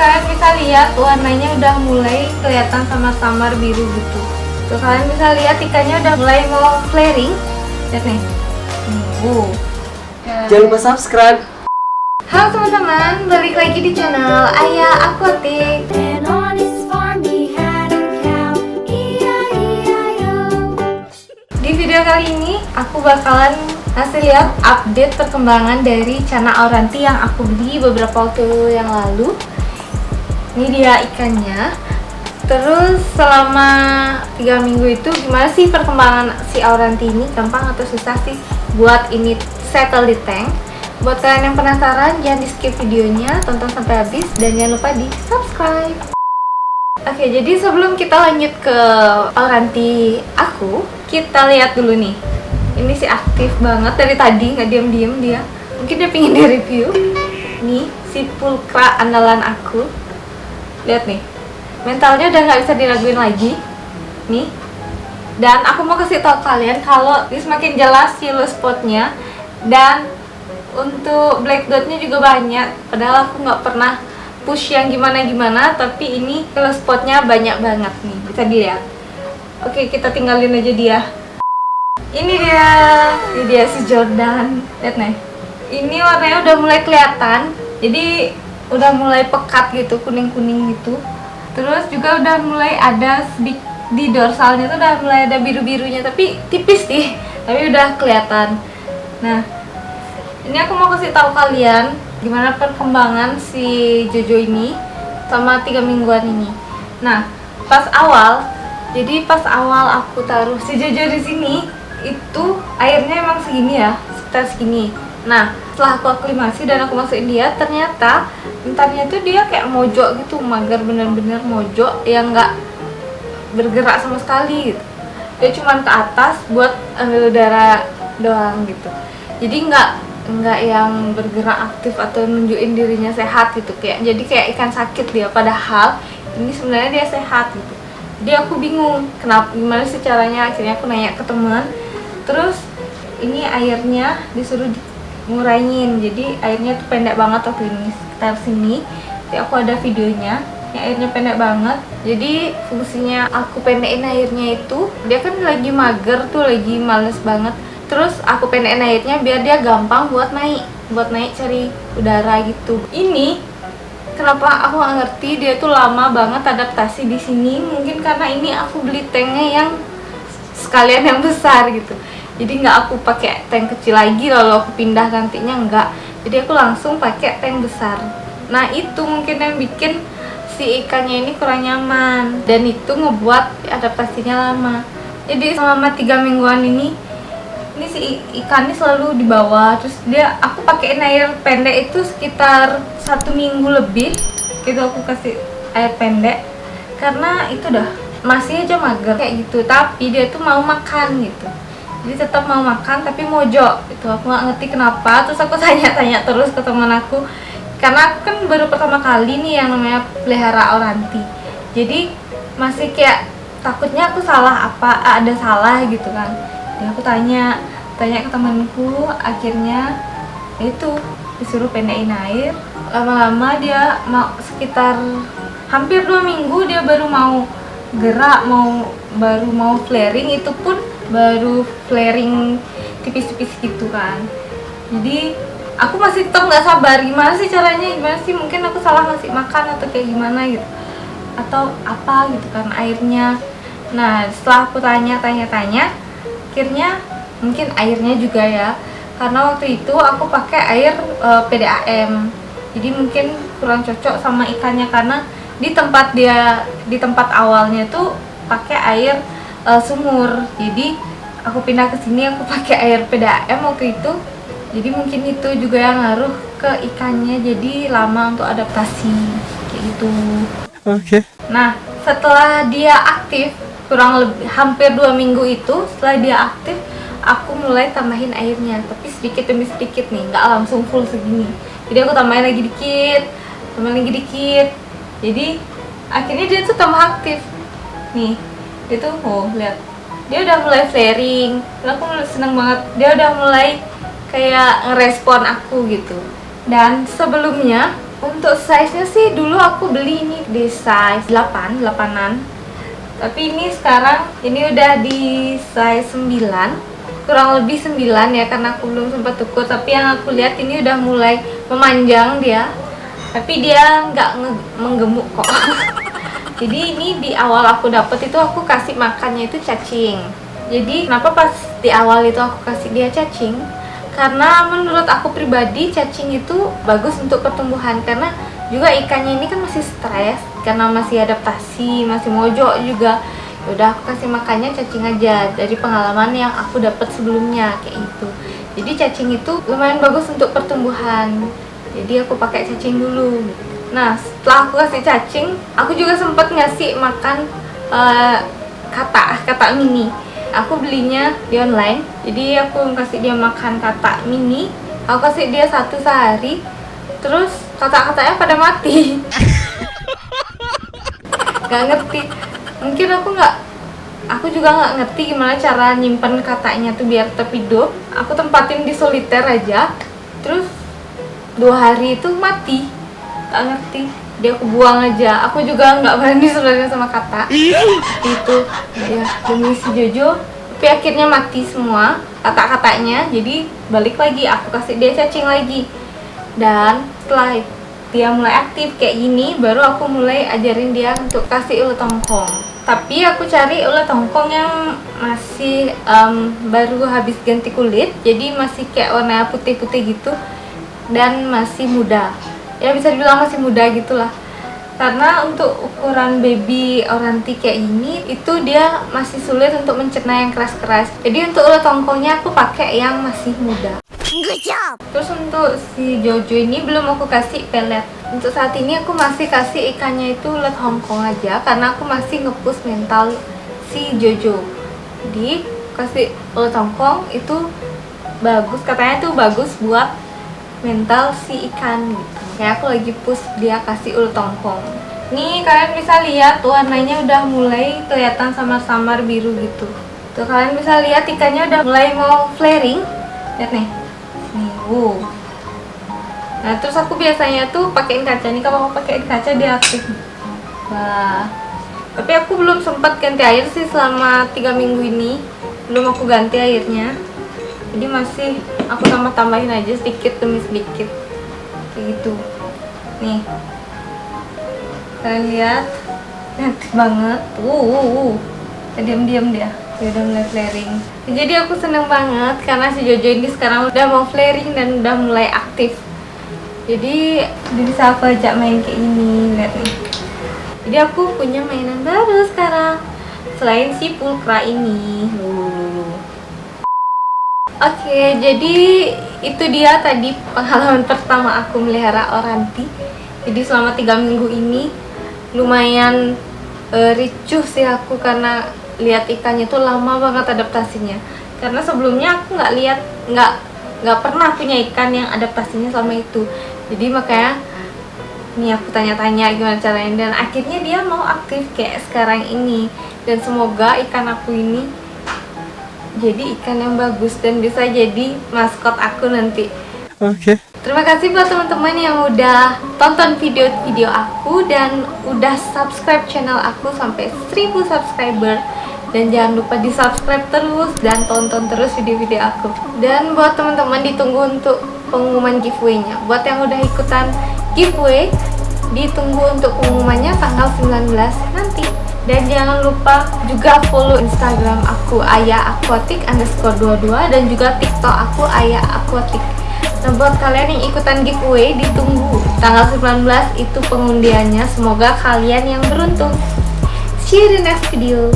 kalian bisa lihat warnanya udah mulai kelihatan samar-samar biru gitu. Tuh kalian bisa lihat ikannya udah mulai mau flaring. Lihat nih. Jangan lupa subscribe. Halo teman-teman, balik lagi di channel Ayah Aquatic. Di video kali ini aku bakalan ngasih lihat update perkembangan dari Channa Auranti yang aku beli beberapa waktu yang lalu. Ini dia ikannya. Terus selama 3 minggu itu gimana sih perkembangan si Auranti ini? Gampang atau susah sih buat ini settle di tank? Buat kalian yang penasaran, jangan di skip videonya, tonton sampai habis dan jangan lupa di subscribe. Oke, jadi sebelum kita lanjut ke Auranti aku, kita lihat dulu nih. Ini sih aktif banget dari tadi, nggak diem-diem dia. Mungkin dia pingin di-review. Nih, si pulkra andalan aku. Lihat nih, mentalnya udah nggak bisa diraguin lagi. Nih. Dan aku mau kasih tahu kalian kalau ini semakin jelas yellow spotnya. Dan untuk black dotnya juga banyak. Padahal aku nggak pernah push yang gimana-gimana, tapi ini yellow spotnya banyak banget nih. Bisa dilihat. Oke, kita tinggalin aja dia. Ini dia si Jordan. Lihat nih. Ini warnanya udah mulai kelihatan. Jadi udah mulai pekat gitu, kuning-kuning gitu. Terus juga udah mulai ada di dorsalnya tuh udah mulai ada biru-birunya, tapi tipis sih, tapi udah kelihatan. Nah, ini aku mau kasih tahu kalian gimana perkembangan si Jojo ini sama 3 mingguan ini. Nah, pas awal aku taruh si Jojo di sini, itu airnya emang segini ya, sekitar segini. Nah, setelah aku aklimasi dan aku masukin dia, ternyata bentarnya tuh dia kayak mojok gitu, mager, bener-bener mojok yang nggak bergerak sama sekali gitu. Dia cuman ke atas buat ambil udara doang gitu. Jadi nggak yang bergerak aktif atau nunjukin dirinya sehat gitu, jadi kayak ikan sakit dia, padahal ini sebenarnya dia sehat gitu. Jadi aku bingung gimana sih caranya. Akhirnya aku nanya ke teman, terus ini airnya disuruh ngurangin, jadi airnya tuh pendek banget waktu ini sekitar sini. Jadi aku ada videonya, ya airnya pendek banget. Jadi fungsinya aku pendekin airnya itu, dia kan lagi mager tuh, lagi males banget. Terus aku pendekin airnya biar dia gampang buat naik cari udara gitu. Ini kenapa aku nggak ngerti, dia tuh lama banget adaptasi di sini. Mungkin karena ini aku beli tanknya yang sekalian yang besar gitu. Jadi nggak aku pakai tank kecil lagi lalu aku pindah nantinya, enggak. Jadi aku langsung pakai tank besar. Nah, itu mungkin yang bikin si ikannya ini kurang nyaman dan itu ngebuat adaptasinya lama. Jadi selama 3 mingguan ini si ikannya selalu di bawah. Terus aku pakein air pendek itu sekitar 1 minggu lebih gitu, aku kasih air pendek karena itu dah masih aja mager kayak gitu. Tapi dia tuh mau makan gitu, jadi tetap mau makan tapi mojok itu. Aku nggak ngerti kenapa. Terus aku tanya-tanya terus ke teman aku, karena aku kan baru pertama kali nih yang namanya pelihara Auranti. Jadi masih kayak takutnya aku ada salah gitu kan. Jadi aku tanya ke temanku, akhirnya itu disuruh pendekin air. Lama-lama dia sekitar hampir 2 minggu dia baru mau gerak, baru mau flaring. Itu pun baru flaring tipis-tipis gitu kan. Jadi aku masih tetap nggak sabar, gimana sih caranya, gimana sih, mungkin aku salah ngasih makan atau kayak gimana gitu, atau apa gitu kan airnya. Nah, setelah aku tanya, akhirnya mungkin airnya juga ya, karena waktu itu aku pakai air PDAM, jadi mungkin kurang cocok sama ikannya. Karena di tempat awalnya tuh pakai air sumur, jadi aku pindah ke sini aku pakai air PDAM waktu itu. Jadi mungkin itu juga yang ngaruh ke ikannya, jadi lama untuk adaptasi kayak gitu. Oke. Nah, setelah dia aktif kurang lebih hampir 2 minggu itu, setelah dia aktif aku mulai tambahin airnya, tapi sedikit demi sedikit nih, nggak langsung full segini. Jadi aku tambahin lagi dikit. Jadi akhirnya dia tuh tambah aktif nih. Dia tuh lihat, dia udah mulai flaring. Dan aku seneng banget, dia udah mulai kayak ngerespon aku gitu. Dan sebelumnya Untuk size-nya sih dulu aku beli ini di size 8an. Tapi ini sekarang ini udah di size 9. Kurang lebih 9 ya, karena aku belum sempat ukur. Tapi yang aku lihat ini udah mulai memanjang dia. Tapi dia nggak menggemuk kok. Jadi ini di awal aku dapet itu aku kasih makannya itu cacing. Jadi kenapa pas di awal itu aku kasih dia cacing? Karena menurut aku pribadi cacing itu bagus untuk pertumbuhan, karena juga ikannya ini kan masih stres karena masih adaptasi, masih mojok juga. Udah aku kasih makannya cacing aja dari pengalaman yang aku dapat sebelumnya kayak itu. Jadi cacing itu lumayan bagus untuk pertumbuhan. Jadi aku pakai cacing dulu. Nah, setelah aku kasih cacing, aku juga sempat ngasih makan kata mini. Aku belinya di online, jadi aku kasih dia makan katak mini. Aku kasih dia 1 sehari, terus katak-kataknya pada mati. Gak ngerti, mungkin aku juga nggak ngerti gimana cara nyimpen kataknya tuh biar tetap hidup. Aku tempatin di soliter aja, terus 2 hari itu mati. Gak ngerti, dia aku buang aja. Aku juga nggak berani sebenarnya sama kata itu ya, demi si Jojo. Tapi akhirnya mati semua kata-katanya. Jadi balik lagi, aku kasih dia cacing lagi. Dan setelah dia mulai aktif kayak gini, baru aku mulai ajarin dia untuk kasih ulet tongkong. Tapi aku cari ulet tongkong yang masih baru habis ganti kulit, jadi masih kayak warna putih-putih gitu dan masih muda. Ya bisa dibilang masih muda gitulah. Karena untuk ukuran baby Oranti kayak gini itu dia masih sulit untuk mencerna yang keras-keras. Jadi untuk ulet tongkongnya aku pakai yang masih muda. Good job. Terus untuk si Jojo ini belum aku kasih pelet. Untuk saat ini aku masih kasih ikannya itu ulet Hongkong aja, karena aku masih nge-push mental si Jojo. Jadi kasih ulet Hongkong itu bagus, katanya tuh bagus buat mental si ikan gitu. Kayak aku lagi push dia kasih ulet tongkong. Nih kalian bisa lihat warnanya udah mulai kelihatan samar-samar biru gitu. Tuh kalian bisa lihat ikannya udah mulai mau flaring. Lihat nih. Nih, Nah terus aku biasanya tuh pakein kaca nih. Kalau mau pakein kaca dia aktif. Wah. Tapi aku belum sempat ganti air sih selama 3 minggu ini. Belum aku ganti airnya. Jadi masih aku tambahin aja sedikit demi sedikit. Kayak gitu. Nih, kalian lihat, aktif banget. Diam-diam dia udah mulai flaring. Jadi aku seneng banget karena si Jojo ini sekarang udah mau flaring dan udah mulai aktif. Jadi bisa aku ajak main kayak ini, lihat nih. Jadi aku punya mainan baru sekarang selain si pulkra ini. Oke, jadi itu dia tadi pengalaman pertama aku melihara Oranti. Jadi selama 3 minggu ini lumayan ricuh sih aku karena lihat ikannya tuh lama banget adaptasinya. Karena sebelumnya aku nggak pernah punya ikan yang adaptasinya selama itu. Jadi makanya nih aku tanya-tanya gimana caranya, dan akhirnya dia mau aktif kayak sekarang ini. Dan semoga ikan aku ini jadi ikan yang bagus dan bisa jadi maskot aku nanti. Oke. Terima kasih buat teman-teman yang udah tonton video-video aku dan udah subscribe channel aku sampai 1000 subscriber. Dan jangan lupa di subscribe terus dan tonton terus video-video aku. Dan buat teman-teman ditunggu untuk pengumuman giveaway-nya. Buat yang udah ikutan giveaway, ditunggu untuk pengumumannya tanggal 19 nanti. Dan jangan lupa juga follow Instagram aku @ayaquatic_22 dan juga TikTok aku @ayaquatic. Nah buat kalian yang ikutan giveaway, ditunggu tanggal 19 itu pengundiannya. Semoga kalian yang beruntung. See you in the next video.